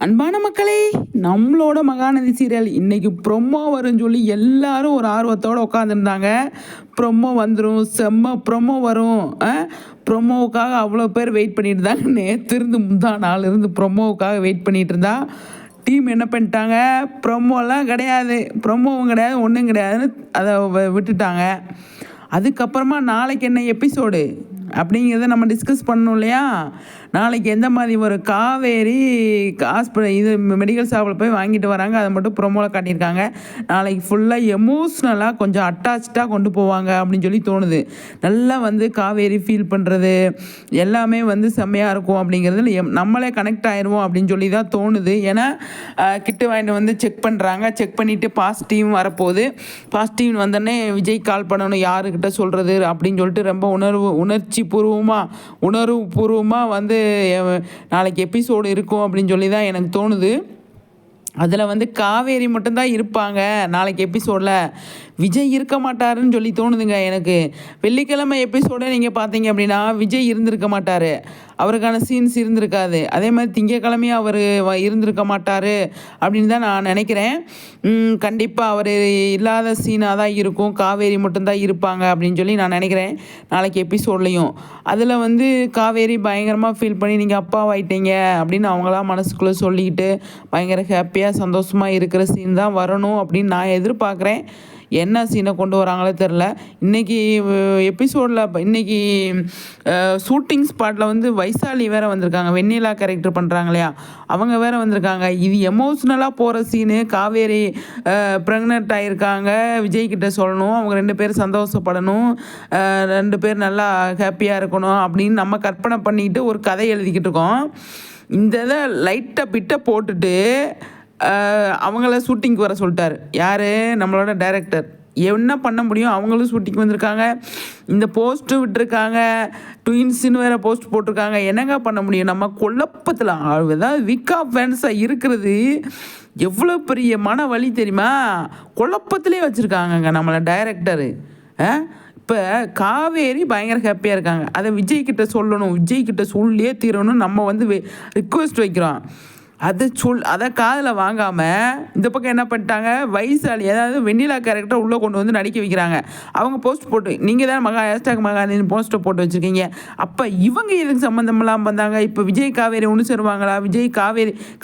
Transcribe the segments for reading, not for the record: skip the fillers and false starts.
அன்பான மக்களே, நம்மளோட மகாநதி சீரியல் இன்னைக்கு ப்ரொமோ வரும்னு சொல்லி எல்லாரும் ஒரு ஆர்வத்தோடு உட்காந்துருந்தாங்க. ப்ரொமோ வந்துடும், செம்ம ப்ரொமோ வரும். ப்ரொமோவுக்காக அவ்வளோ பேர் வெயிட் பண்ணிட்டு இருந்தாங்க. நேற்று இருந்து முந்தா நாள் இருந்து ப்ரொமோவுக்காக வெயிட் பண்ணிட்டு இருந்தா டீம் என்ன பண்ணிட்டாங்க, ப்ரொமோலாம் கிடையாது, ப்ரொமோவும் கிடையாது, ஒன்றும் கிடையாதுன்னு அதை விட்டுட்டாங்க. அதுக்கப்புறமா நாளைக்கு என்ன எபிசோடு அப்படிங்கிறத நம்ம டிஸ்கஸ் பண்ணணும் இல்லையா. நாளைக்கு எந்த மாதிரி ஒரு காவேரி ஹாஸ்பிட்டல் இது மெடிக்கல் ஷாப்பில் போய் வாங்கிட்டு வராங்க, அதை மட்டும் ப்ரொமோவில் காட்டியிருக்காங்க. நாளைக்கு ஃபுல்லாக எமோஷ்னலாக கொஞ்சம் அட்டாச்சாக கொண்டு போவாங்க அப்படின்னு சொல்லி தோணுது. நல்லா காவேரி ஃபீல் பண்ணுறது எல்லாமே செம்மையாக இருக்கும் அப்படிங்கிறது நம்மளே கனெக்ட் ஆயிடுவோம் அப்படின்னு சொல்லி தான் தோணுது. ஏன்னா கிட்ட வாங்கிட்டு செக் பண்ணுறாங்க, செக் பண்ணிவிட்டு பாசிட்டிவ் வரப்போகுது. பாசிட்டிவ் வந்தோடனே விஜய் கால் பண்ணணும், யாருக்கிட்ட சொல்கிறது அப்படின்னு சொல்லிட்டு ரொம்ப உணர்ச்சி பூர்வமாக நாளைக்கு எபிசோடு இருக்கும் அப்படின்னு சொல்லி தான் எனக்கு தோணுது. அதில் காவேரி மட்டும்தான் இருப்பாங்க நாளைக்கு எபிசோடில், விஜய் இருக்க மாட்டாருன்னு சொல்லி தோணுதுங்க எனக்கு. வெள்ளிக்கிழமை எபிசோடை நீங்கள் பார்த்தீங்க அப்படின்னா விஜய் இருந்திருக்க மாட்டார், அவருக்கான சீன்ஸ் இருந்திருக்காது. அதே மாதிரி திங்கக்கிழமையும் அவர் இருந்திருக்க மாட்டார் அப்படின்னு தான் நான் நினைக்கிறேன். கண்டிப்பாக அவர் இல்லாத சீனாக தான் இருக்கும், காவேரி மட்டும்தான் இருப்பாங்க அப்படின்னு சொல்லி நான் நினைக்கிறேன் நாளைக்கு எபிசோட்லேயும். அதில் காவேரி பயங்கரமாக ஃபீல் பண்ணி நீங்கள் அப்பாவாயிட்டீங்க அப்படின்னு அவங்களாம் மனசுக்குள்ளே சொல்லிக்கிட்டு பயங்கர ஹாப்பியாக சந்தோஷமாக இருக்கிற சீன் தான் வரணும் அப்படின்னு நான் எதிர்பார்க்குறேன். என்ன சீனை கொண்டு வராங்களோ தெரில. இன்றைக்கி எபிசோடில் இன்றைக்கி ஷூட்டிங் ஸ்பாட்டில் வைசாலி வேறு வந்திருக்காங்க, வெண்ணிலா கேரக்டர் பண்ணுறாங்க இல்லையா, அவங்க வேறு வந்திருக்காங்க. இது எமோஷ்னலாக போகிற சீனு. காவேரி ப்ரெக்னென்ட் ஆகியிருக்காங்க, விஜய்கிட்ட சொல்லணும், அவங்க 2 பேர் சந்தோஷப்படணும், 2 பேர் நல்லா ஹாப்பியாக இருக்கணும் அப்படின்னு நம்ம கற்பனை பண்ணிக்கிட்டு ஒரு கதை எழுதிக்கிட்டு இருக்கோம். இந்த இதை லைட்டாக பிட்டை போட்டுட்டு அவங்கள ஷூட்டிங்க்கு வர சொல்லிட்டார். யார்? நம்மளோட டைரக்டர். என்ன பண்ண முடியும், அவங்களும் ஷூட்டிங் வந்திருக்காங்க, இந்த போஸ்ட்டு விட்டுருக்காங்க, ட்வின்ஸுன்னு வேறு போஸ்ட் போட்டிருக்காங்க. என்னங்க பண்ண முடியும் நம்ம குழப்பத்தில். அதாவது வீக் ஆஃப் ஃபேன்ஸாக இருக்கிறது எவ்வளோ பெரிய மன வலி தெரியுமா. குழப்பத்திலே வச்சுருக்காங்கங்க நம்மளை டைரக்டரு. இப்போ காவேரி பயங்கர ஹாப்பியாக இருக்காங்க, அதை விஜய்கிட்ட சொல்லணும், விஜய்கிட்ட சொல்லியே தீரணும் நம்ம ரிக்வெஸ்ட் வைக்கிறோம். அதை காதில் வாங்காமல் இந்த பக்கம் என்ன பண்ணிட்டாங்க, வைசாலி அதாவது வெண்ணிலா கேரக்டர் உள்ளே கொண்டு நடிக்க வைக்கிறாங்க. அவங்க போஸ்ட் போட்டு, நீங்கள் தான் #மகாநதி போஸ்ட்டை போட்டு வச்சுருக்கீங்க. அப்போ இவங்க எதுக்கு சம்மந்தமெல்லாம் வந்தாங்க? இப்போ விஜய் காவேரி ஒன்று சேருவாங்களா? விஜய்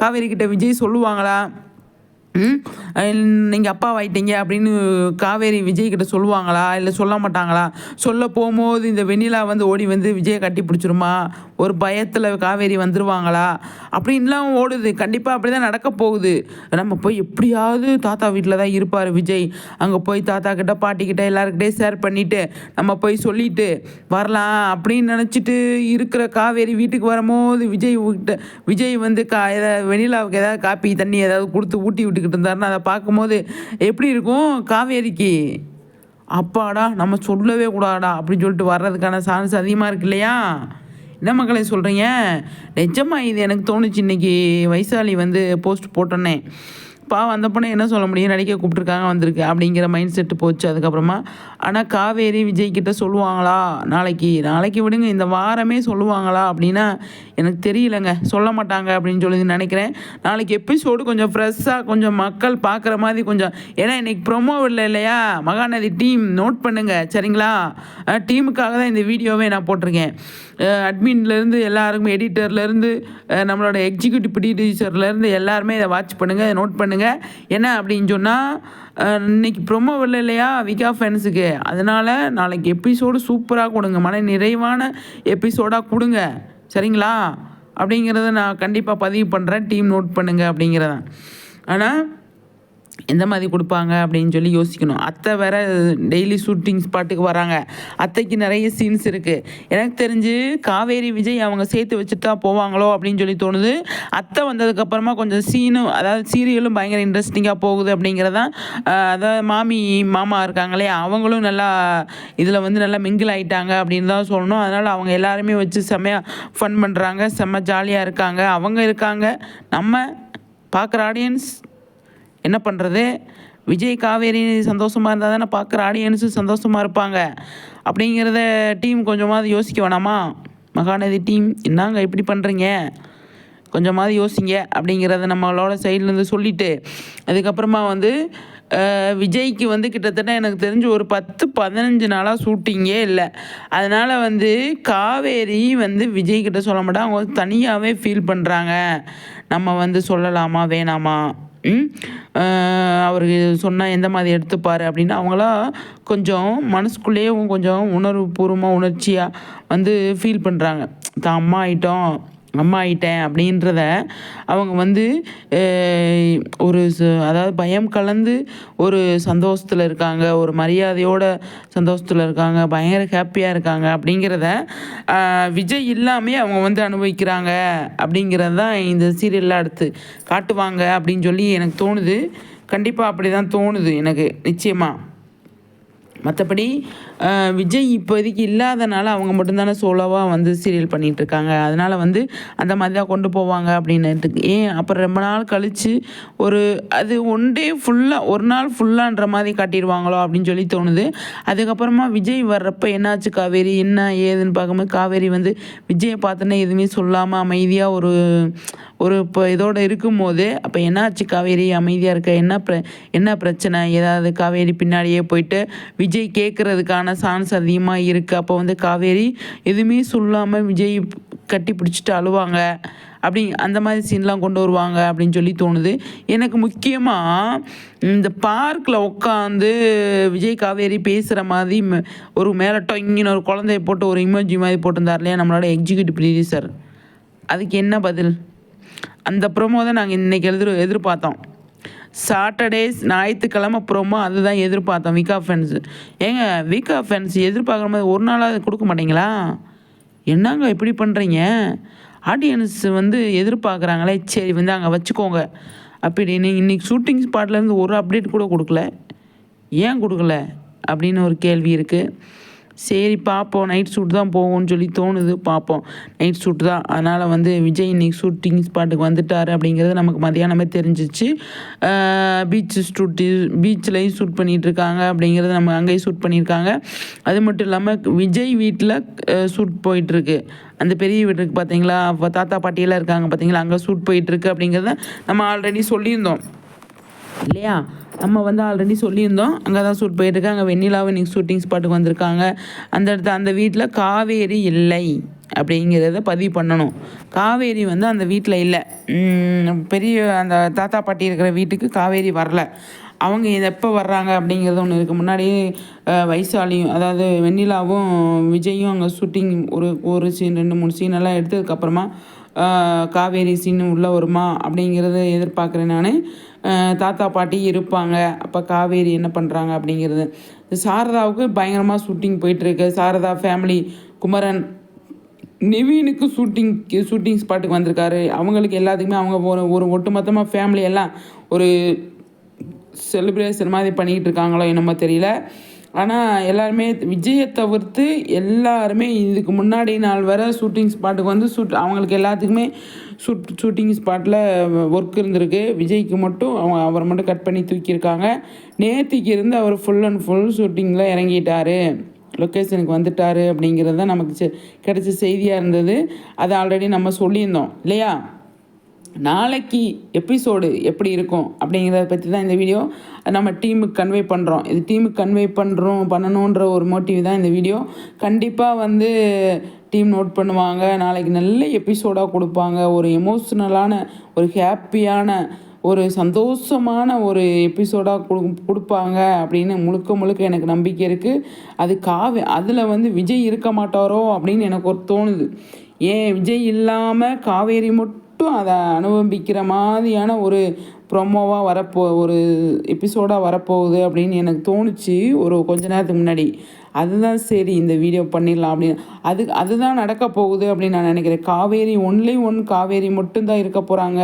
காவேரி கிட்ட விஜய் சொல்லுவாங்களா, நீங்கள் அப்பாவாயிட்டீங்க அப்படின்னு காவேரி விஜய்கிட்ட சொல்லுவாங்களா, இல்லை சொல்ல மாட்டாங்களா? சொல்ல போகும்போது இந்த வெண்ணிலா ஓடி விஜயை கட்டி பிடிச்சிருமா, ஒரு பயத்தில் காவேரி வந்துடுவாங்களா அப்படின்லாம் ஓடுது. கண்டிப்பாக அப்படி தான் நடக்க போகுது. நம்ம போய் எப்படியாவது தாத்தா வீட்டில் தான் இருப்பார் விஜய், அங்கே போய் தாத்தா கிட்ட பாட்டிக்கிட்ட எல்லாருக்கிட்டே ஷேர் பண்ணிவிட்டு நம்ம போய் சொல்லிட்டு வரலாம் அப்படின்னு நினச்சிட்டு இருக்கிற காவேரி வீட்டுக்கு வரும்போது விஜய் வெண்ணிலாவுக்கு ஏதாவது காப்பி தண்ணி ஏதாவது கொடுத்து ஊட்டி விட்டுக்கிட்டு இருந்தாருன்னா அதை பார்க்கும்போது எப்படி இருக்கும் காவேரிக்கு? அப்பாடா நம்ம சொல்லவே கூடாடா அப்படின்னு சொல்லிட்டு வர்றதுக்கான சான்ஸ் அதிகமாக இருக்கு இல்லையா. என்ன மக்களை சொல்கிறீங்க? நிஜமாக இது எனக்கு தோணுச்சு இன்றைக்கி வைசாலி போஸ்ட் போட்டோன்னே. அந்த பொண்ணை என்ன சொல்ல முடியும், நடிக்க கூப்பிட்ருக்காங்க வந்திருக்கு அப்படிங்கிற மைண்ட் செட்டு போச்சு அதுக்கப்புறமா. ஆனால் காவேரி விஜய்கிட்ட சொல்லுவாங்களா நாளைக்கு விடுங்க, இந்த வாரமே சொல்லுவாங்களா அப்படின்னா எனக்கு தெரியலங்க, சொல்ல மாட்டாங்க அப்படின்னு சொல்லி நினைக்கிறேன். நாளைக்கு எபிசோடு கொஞ்சம் ஃப்ரெஷ்ஷாக கொஞ்சம் மக்கள் பார்க்குற மாதிரி கொஞ்சம், ஏன்னா இன்றைக்கி ப்ரொமோ இல்லையா, மகாநதி டீம் நோட் பண்ணுங்கள் சரிங்களா. டீமுக்காக தான் இந்த வீடியோவே நான் போட்டிருக்கேன். அட்மின்லேருந்து எல்லாருக்குமே, எடிட்டர்லேருந்து நம்மளோட எக்ஸிக்யூட்டிவ் ப்ரொடியூசர்லேருந்து எல்லாருமே இதை வாட்ச் பண்ணுங்கள், இதை நோட் பண்ணுங்கள். என்ன அப்படின்னு சொன்னால் இன்றைக்கி ப்ரொமோ இல்லையா விகா ஃபேன்ஸுக்கு, அதனால் நாளைக்கு எபிசோடு சூப்பராக கொடுங்க, மன நிறைவான எபிசோடாக கொடுங்க சரிங்களா. அப்படிங்கிறத நான் கண்டிப்பாக பதிவு பண்ணுறேன், டீம் நோட் பண்ணுங்கள் அப்படிங்கிறதான். ஆனால் எந்த மாதிரி கொடுப்பாங்க அப்படின்னு சொல்லி யோசிக்கணும். அத்தை வேறு டெய்லி ஷூட்டிங் ஸ்பாட்டுக்கு வராங்க, அத்தைக்கு நிறைய சீன்ஸ் இருக்குது. எனக்கு தெரிஞ்சு காவேரி விஜய் அவங்க சேர்த்து வச்சுட்டு தான் போவாங்களோ அப்படின்னு சொல்லி தோணுது. அத்தை வந்ததுக்கப்புறமா கொஞ்சம் சீனும் அதாவது சீரியலும் பயங்கர இன்ட்ரெஸ்டிங்காக போகுது அப்படிங்கிறதான். அதாவது மாமா இருக்காங்களே அவங்களும் நல்லா இதில் நல்லா மிங்கிள் ஆகிட்டாங்க அப்படின்னு தான் சொல்லணும். அதனால் அவங்க எல்லாருமே வச்சு செம்மையாக ஃபன் பண்ணுறாங்க, செம்ம ஜாலியாக இருக்காங்க. அவங்க இருக்காங்க, நம்ம பார்க்குற ஆடியன்ஸ் என்ன பண்ணுறது, விஜய் காவேரி சந்தோஷமாக இருந்தால் தானே பார்க்குற ஆடியன்ஸும் சந்தோஷமாக இருப்பாங்க. அப்படிங்கிறத டீம் கொஞ்சமாவது யோசிக்க வேணாமா? மகாநதி டீம் என்னங்க இப்படி பண்ணுறீங்க? கொஞ்சமாவது யோசிங்க அப்படிங்கிறத நம்மளோட சைட்லேருந்து சொல்லிவிட்டு அதுக்கப்புறமா வந்து விஜய்க்கு வந்து கிட்டத்தட்ட எனக்கு தெரிஞ்சு ஒரு 10-15 நாளாக ஷூட்டிங்கே இல்லை. அதனால் வந்து காவேரி வந்து விஜய்கிட்ட சொல்ல மாட்டாங்க, அவங்க தனியாகவே ஃபீல் பண்ணுறாங்க. நம்ம வந்து சொல்லலாமா வேணாமா, அவருக்கு சொன்னால் எந்த மாதிரி எடுத்துப்பார் அப்படின்னு அவங்களாம் கொஞ்சம் மனசுக்குள்ளேயே கொஞ்சம் உணர்வுபூர்வமாக உணர்ச்சியாக வந்து ஃபீல் பண்ணுறாங்க. தான் அம்மா ஆயிட்டேன் அப்படின்றத அவங்க வந்து ஒரு அதாவது பயம் கலந்து ஒரு சந்தோஷத்தில் இருக்காங்க, ஒரு மரியாதையோட சந்தோஷத்தில் இருக்காங்க, பயங்கர ஹாப்பியாக இருக்காங்க அப்படிங்கிறத விஜய் இல்லாமே அவங்க வந்து அனுபவிக்கிறாங்க அப்படிங்கிறது தான் இந்த சீரியலில் அடுத்து காட்டுவாங்க அப்படின்னு சொல்லி எனக்கு தோணுது. கண்டிப்பாக அப்படி தான் தோணுது எனக்கு நிச்சயமாக. மற்றபடி விஜய் இப்போதைக்கு இல்லாதனால அவங்க மட்டும்தானே சோலோவாக வந்து சீரியல் பண்ணிகிட்ருக்காங்க. அதனால் வந்து அந்த மாதிரி தான் கொண்டு போவாங்க அப்படின்னுட்டு அப்புறம் ரொம்ப நாள் கழித்து அது ஒரு நாள் ஃபுல்லான்ற மாதிரி காட்டிடுவாங்களோ அப்படின்னு சொல்லி தோணுது. அதுக்கப்புறமா விஜய் வர்றப்போ என்னாச்சு காவேரி என்ன ஏதுன்னு பார்க்கும்போது காவேரி வந்து விஜயை பார்த்தோன்னே எதுவுமே சொல்லாமல் அமைதியாக இப்போ இதோடு இருக்கும்போது அப்போ என்னாச்சு காவேரி அமைதியாக இருக்க, என்ன பிரச்சனை, ஏதாவது காவேரி பின்னாடியே போயிட்டு விஜய் கேட்குறதுக்கான சான்ஸ் அதிகமாக இருக்குது. அப்போ வந்து காவேரி எதுவுமே சொல்லாமல் விஜய் கட்டி பிடிச்சிட்டு அழுவாங்க, அந்த மாதிரி சீன்லாம் கொண்டு வருவாங்க அப்படின்னு சொல்லி தோணுது எனக்கு. முக்கியமாக இந்த பார்க்கில் உட்காந்து விஜய் காவேரி பேசுகிற மாதிரி ஒரு மேலே டொங்கின்னு ஒரு குழந்தைய போட்டு ஒரு இமோஜி மாதிரி போட்டிருந்தார் இல்லையா நம்மளோட எக்ஸிக்யூட்டிவ் ப்ரொடியூசர், அதுக்கு என்ன பதில்? அந்த ப்ரோமோ தான் நாங்கள் இன்றைக்கி எதிர்பார்த்தோம். சாட்டர்டேஸ் ஞாயிற்றுக்கிழமை ப்ரோமோ அதுதான் எதிர்பார்த்தோம் விகா ஃபேன்ஸு. விகா ஃபேன்ஸ் எதிர்பார்க்குற மாதிரி ஒரு நாளாக கொடுக்க மாட்டீங்களா? என்னங்க இப்படி பண்ணுறீங்க? ஆடியன்ஸ் வந்து எதிர்பார்க்குறாங்களே, சரி வந்து அங்கே வச்சுக்கோங்க அப்படின்னு இன்றைக்கி ஷூட்டிங் ஸ்பாட்லேருந்து ஒரு அப்டேட் கூட கொடுக்கல. ஏன் கொடுக்கல அப்படின்னு ஒரு கேள்வி இருக்குது. சரி பார்ப்போம், நைட் ஷூட் தான் போகும்னு சொல்லி தோணுது, பார்ப்போம். நைட் ஷூட் தான், அதனால் வந்து விஜய் இன்னைக்கு ஷூட்டிங் ஸ்பாட்டுக்கு வந்துட்டார் அப்படிங்கிறது நமக்கு மதியானமே தெரிஞ்சிச்சு. பீச்லேயும் ஷூட் பண்ணிகிட்ருக்காங்க அப்படிங்கிறது நம்ம அங்கேயும் ஷூட் பண்ணியிருக்காங்க. அது மட்டும் இல்லாமல் விஜய் வீட்டில் ஷூட் போயிட்டுருக்கு. அந்த பெரிய வீட்டுக்கு பார்த்தீங்களா, தாத்தா பாட்டியெல்லாம் இருக்காங்க பார்த்தீங்களா, அங்கே ஷூட் போயிட்டுருக்கு அப்படிங்கிறத நம்ம ஆல்ரெடி சொல்லியிருந்தோம் இல்லையா? நம்ம வந்து ஆல்ரெடி சொல்லியிருந்தோம், அங்கே தான் ஷூட் போயிட்டுருக்கு. அங்கே வெண்ணிலாவும் இன்றைக்கி ஷூட்டிங் ஸ்பாட்டுக்கு வந்திருக்காங்க. அந்த வீட்டில் காவேரி இல்லை அப்படிங்கிறத பதிவு பண்ணணும். காவேரி வந்து அந்த வீட்டில் இல்லை. பெரிய அந்த தாத்தா பாட்டி இருக்கிற வீட்டுக்கு காவேரி வரல. அவங்க எப்போ வர்றாங்க அப்படிங்கிறது ஒன்று இருக்குது. முன்னாடியே வைசாலியும் அதாவது வெண்ணிலாவும் விஜயும் அங்கே ஷூட்டிங் ஒரு சீன் 2-3 சீனெல்லாம் எடுத்ததுக்கப்புறமா காவேரி சீன் உள்ளே வருமா அப்படிங்கிறத எதிர்பார்க்குறேன் நான். தாத்தா பாட்டி இருப்பாங்க, அப்போ காவேரி என்ன பண்ணுறாங்க அப்படிங்கிறது. சாரதாவுக்கு பயங்கரமாக ஷூட்டிங் போயிட்டுருக்கு. சாரதா ஃபேமிலி குமரன் நிவீனுக்கு ஷூட்டிங் ஸ்பாட்டுக்கு வந்திருக்காரு. அவங்களுக்கு எல்லாத்துக்குமே அவங்க ஒரு ஒட்டுமொத்தமாக ஃபேமிலி எல்லாம் ஒரு செலிப்ரேஷன் மாதிரி பண்ணிக்கிட்டு இருக்காங்களோ என்னமோ தெரியல. ஆனால் எல்லாருமே விஜயை தவிர்த்து எல்லாருமே இதுக்கு முன்னாடி நாள் வர ஷூட்டிங் ஸ்பாட்டுக்கு வந்து அவங்களுக்கு எல்லாத்துக்குமே ஷூட்டிங் ஸ்பாட்டில் ஒர்க் இருந்திருக்கு. விஜய்க்கு மட்டும் அவரை மட்டும் கட் பண்ணி தூக்கியிருக்காங்க. நேற்றுக்கு இருந்து அவர் ஃபுல் அண்ட் ஃபுல் ஷூட்டிங்கில் இறங்கிட்டார், லொக்கேஷனுக்கு வந்துட்டார் அப்படிங்கிறது தான் நமக்கு கிடைச்ச செய்தியாக இருந்தது. அதை ஆல்ரெடி நம்ம சொல்லியிருந்தோம் இல்லையா? நாளைக்கு எபிசோடு எப்படி இருக்கும் அப்படிங்கிறத பற்றி தான் இந்த வீடியோ நம்ம டீமுக்கு கன்வே பண்ணுறோம். இது டீமுக்கு கன்வே பண்ணணுன்ற ஒரு மோட்டிவ் தான் இந்த வீடியோ. கண்டிப்பாக வந்து டீம் நோட் பண்ணுவாங்க. நாளைக்கு நல்ல எபிசோடாக கொடுப்பாங்க. ஒரு எமோஷ்னலான, ஒரு ஹாப்பியான, ஒரு சந்தோஷமான ஒரு எபிசோடாக கொடுப்பாங்க அப்படின்னு முழுக்க எனக்கு நம்பிக்கை இருக்குது. அதில் வந்து விஜய் இருக்க மாட்டாரோ அப்படின்னு எனக்கு ஒரு தோணுது. ஏன் விஜய் இல்லாமல் காவேரி மட்டும் அதை அனுபவிக்கிற மாதிரியான ஒரு ப்ரொமோவாக ஒரு எபிசோடாக வரப்போகுது அப்படின்னு எனக்கு தோணுச்சு கொஞ்ச நேரத்துக்கு முன்னாடி. அதுதான் சரி இந்த வீடியோ பண்ணிடலாம் அப்படின்னு. அதுதான் நடக்க போகுது அப்படின்னு நான் நினைக்கிறேன். காவேரி ஒன் காவேரி மட்டும்தான் இருக்க போகிறாங்க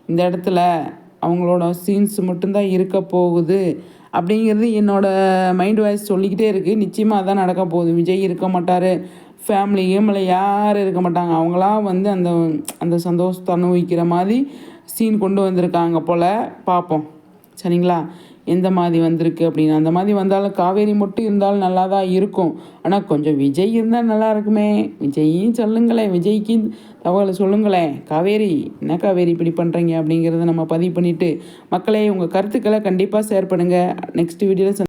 இந்த இடத்துல, அவங்களோட சீன்ஸ் மட்டும்தான் இருக்க போகுது அப்படிங்கிறது என்னோடய மைண்ட் வாய்ஸ் சொல்லிக்கிட்டே இருக்குது. நிச்சயமாக அதான் நடக்க போகுது. விஜய் இருக்க மாட்டார், ஃபேமிலி கேமில் யாரும் இருக்க மாட்டாங்க. அவங்களாம் வந்து அந்த சந்தோஷத்தை அனுபவிக்கிற மாதிரி சீன் கொண்டு வந்திருக்காங்க போல். பார்ப்போம் சரிங்களா? எந்த மாதிரி வந்திருக்கு அப்படின்னு. அந்த மாதிரி வந்தாலும் காவேரி மட்டும் இருந்தாலும் நல்லா தான் இருக்கும். ஆனால் கொஞ்சம் விஜய் இருந்தால் நல்லா இருக்குமே. விஜய்யும் சொல்லுங்களேன், விஜய்க்கு தகவலை சொல்லுங்களேன். காவேரி என்ன காவேரி இப்படி பண்ணுறீங்க அப்படிங்கிறத நம்ம பதிவு பண்ணிவிட்டு மக்களே உங்கள் கருத்துக்களை கண்டிப்பாக ஷேர் பண்ணுங்கள். நெக்ஸ்ட் வீடியோவில்